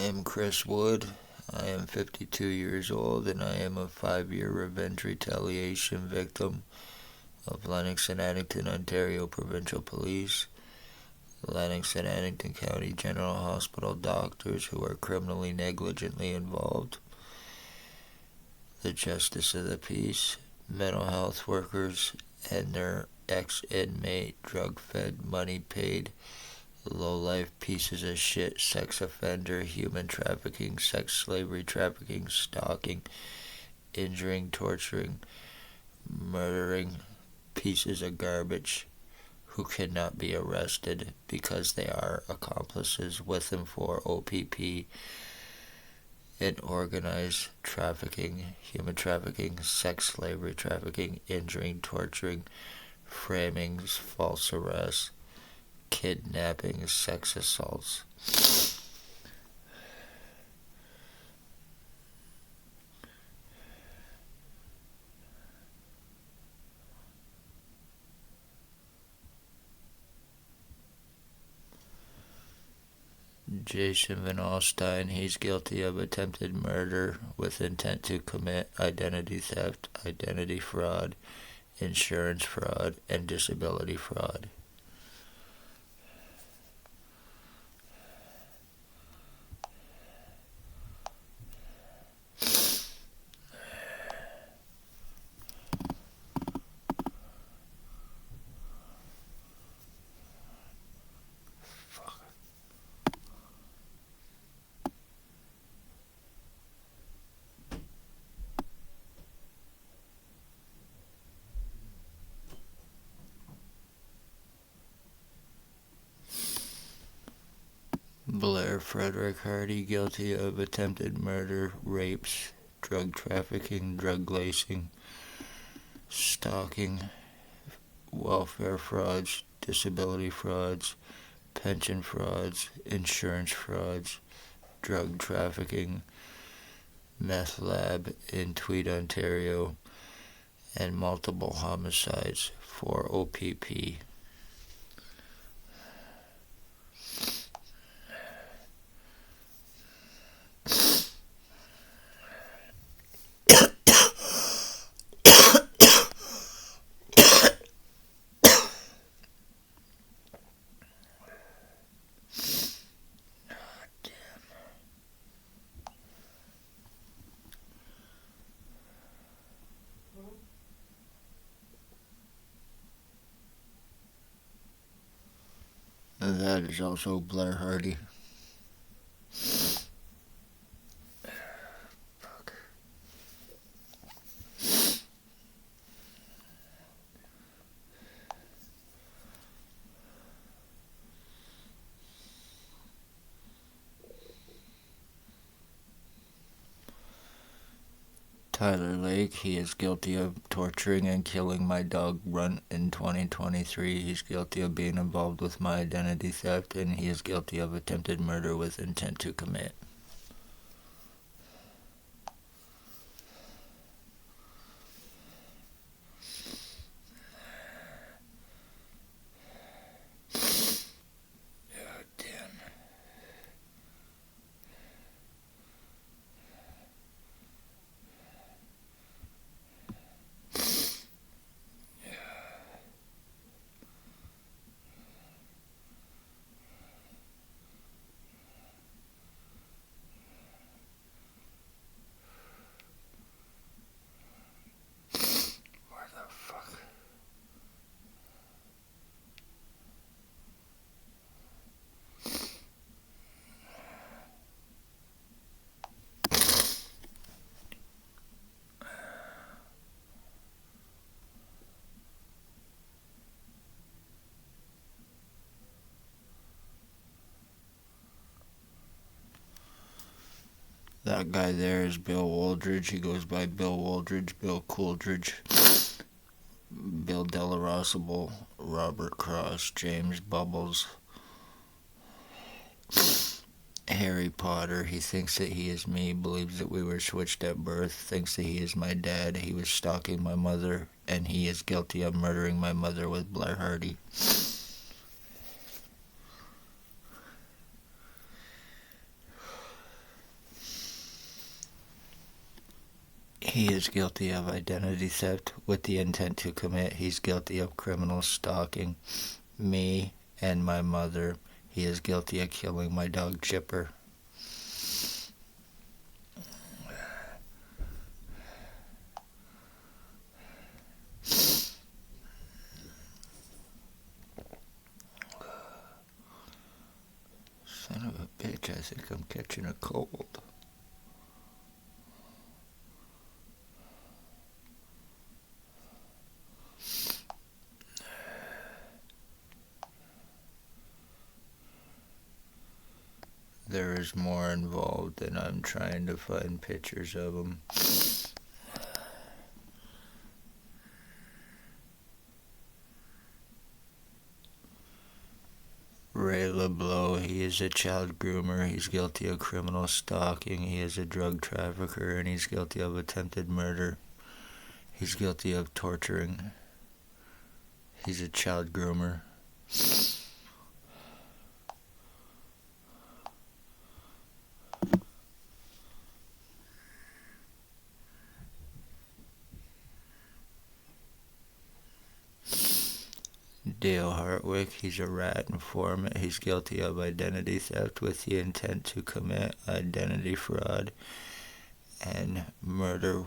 am Chris Wood. I am 52 years old and I am a 5-year revenge retaliation victim of Lennox and Addington, Ontario Provincial Police, Lennox and Addington County General Hospital doctors who are criminally negligently involved, the Justice of the Peace, mental health workers, and their ex-inmate, drug-fed, money-paid, low-life pieces of shit, sex offender, human trafficking, sex slavery trafficking, stalking, injuring, torturing, murdering pieces of garbage who cannot be arrested because they are accomplices with and for O.p.p. in organized trafficking, human trafficking, sex slavery trafficking, injuring, torturing, framings, false arrests, kidnapping, sex assaults. Jason Van Alstyne, he's guilty of attempted murder with intent to commit identity theft, identity fraud, insurance fraud, and disability fraud. Blair Frederick Hardy, guilty of attempted murder, rapes, drug trafficking, drug lacing, stalking, welfare frauds, disability frauds, pension frauds, insurance frauds, drug trafficking, meth lab in Tweed, Ontario, and multiple homicides for O.p.p. That is also Blair Hardy. Fuck. Tyler Lake, he is guilty of torturing and killing my dog Runt in 2023. He's guilty of being involved with my identity theft, and he is guilty of attempted murder with intent to commit. That guy there is Bill Wooldridge. He goes by Bill Wooldridge, Bill Cooldridge, Bill Delarosable, Robert Cross, James Bubbles, Harry Potter. He thinks that he is me, believes that we were switched at birth, thinks that he is my dad. He was stalking my mother, and he is guilty of murdering my mother with Blair Hardy. He is guilty of identity theft with the intent to commit. He's guilty of criminal stalking me and my mother. He is guilty of killing my dog Chipper. Son of a bitch, I think I'm catching a cold. There is more involved, and I'm trying to find pictures of him. Ray LeBlanc, he is a child groomer. He's guilty of criminal stalking. He is a drug trafficker, and he's guilty of attempted murder. He's guilty of torturing. He's a child groomer. Dale Hartwick, he's a rat informant. He's guilty of identity theft with the intent to commit identity fraud and murder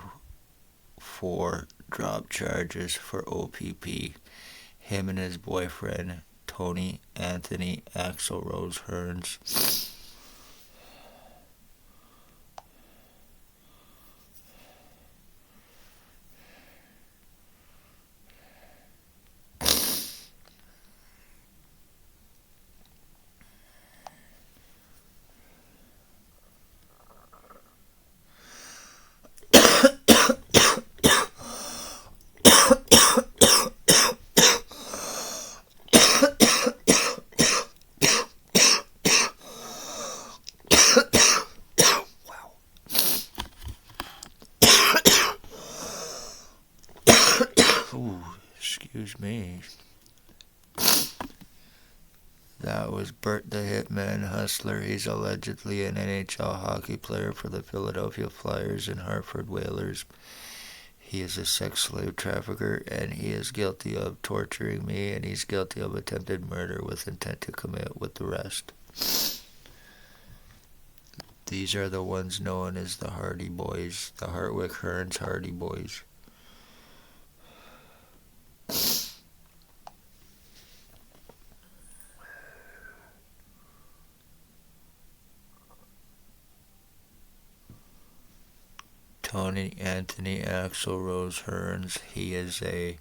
for drop charges for O.p.p. Him and his boyfriend, Tony Anthony Axelrose Hearns. Ooh, excuse me. That was Bert the Hitman Hustler. He's allegedly an NHL hockey player for the Philadelphia Flyers and Hartford Whalers. He is a sex slave trafficker, and he is guilty of torturing me, and he's guilty of attempted murder with intent to commit with the rest. These are the ones known as the Hardy Boys, the Hartwick Hearns Hardy Boys. Tony Anthony Axelrose Hearns, he is a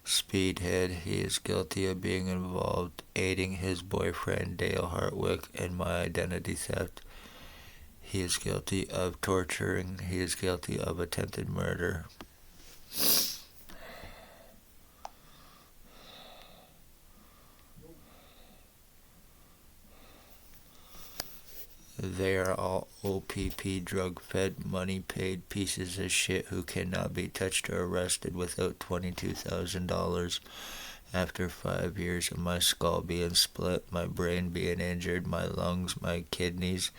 speedhead. He is guilty of being involved, aiding his boyfriend Dale Hartwick in my identity theft. He is guilty of torturing. He is guilty of attempted murder. They are all O.p.p. drug-fed, money-paid pieces of shit who cannot be touched or arrested without $22,000. After 5 years of my skull being split, my brain being injured, my lungs, my kidneys,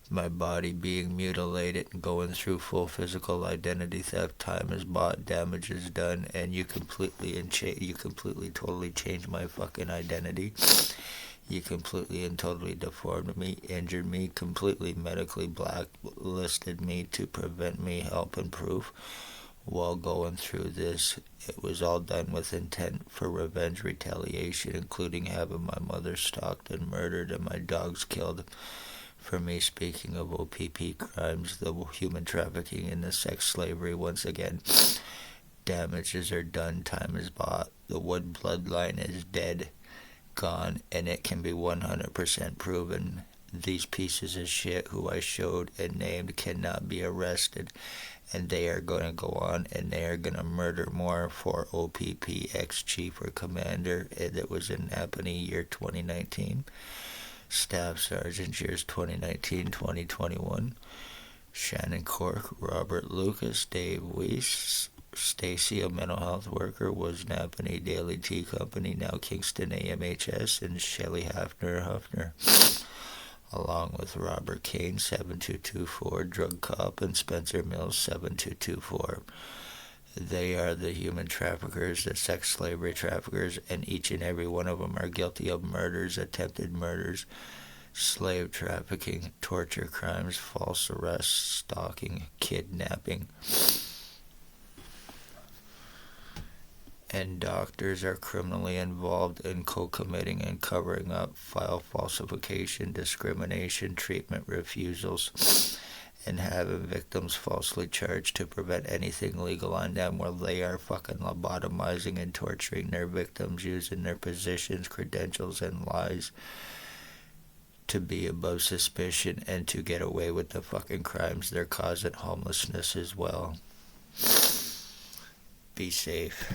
my body being mutilated and going through full physical identity theft, time is bought, damage is done, and you completely totally changed my fucking identity. You completely and totally deformed me, injured me, completely medically blacklisted me to prevent me help and proof. While going through this, it was all done with intent for revenge, retaliation, including having my mother stalked and murdered and my dogs killed. For me, speaking of O.p.p. crimes, the human trafficking and the sex slavery, once again, damages are done, time is bought, the Wood bloodline is dead, gone, and it can be 100% proven. These pieces of shit who I showed and named cannot be arrested, and they are going to go on and they are going to murder more for O.p.p. ex-chief or commander that was in Napanee year 2019. Staff Sergeant years 2019-2021. Shannon Cork, Robert Lucas, Dave Weiss, Stacy, a mental health worker, was Napanee Daily Tea Company, now Kingston AMHS, and Shelley Huffner. along with Robert Kane 7224, Drug Cop, and Spencer Mills 7224. They are the human traffickers, the sex slavery traffickers, and each and every one of them are guilty of murders, attempted murders, slave trafficking, torture crimes, false arrests, stalking, kidnapping. And doctors are criminally involved in co-committing and covering up file falsification, discrimination, treatment refusals, and having victims falsely charged to prevent anything legal on them, while they are fucking lobotomizing and torturing their victims using their positions, credentials, and lies to be above suspicion and to get away with the fucking crimes they're causing, homelessness as well. Be safe.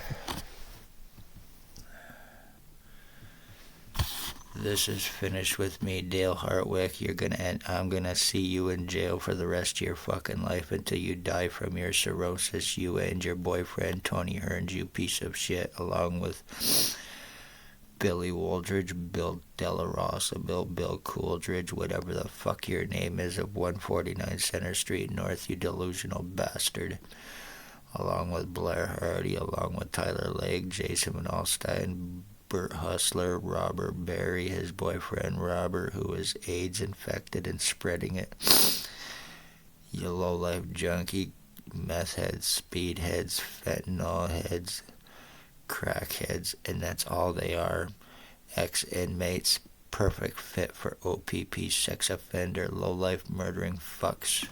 This is finished with me, Dale Hartwick. I'm gonna see you in jail for the rest of your fucking life until you die from your cirrhosis. You and your boyfriend Tony Hearns, you piece of shit, along with Billy Wooldridge, Bill Della Rosa, Bill Cooldridge, whatever the fuck your name is, of 149 Center Street North, you delusional bastard. Along with Blair Hardy, along with Tyler Legg, Jason Van Alstyne, Bert Hustler, Robert Barry, his boyfriend Robert, who is AIDS infected and spreading it. You low-life junkie, meth heads, speed heads, fentanyl heads, crack heads, and that's all they are. Ex-inmates, perfect fit for O.p.p, sex offender, low-life murdering fucks.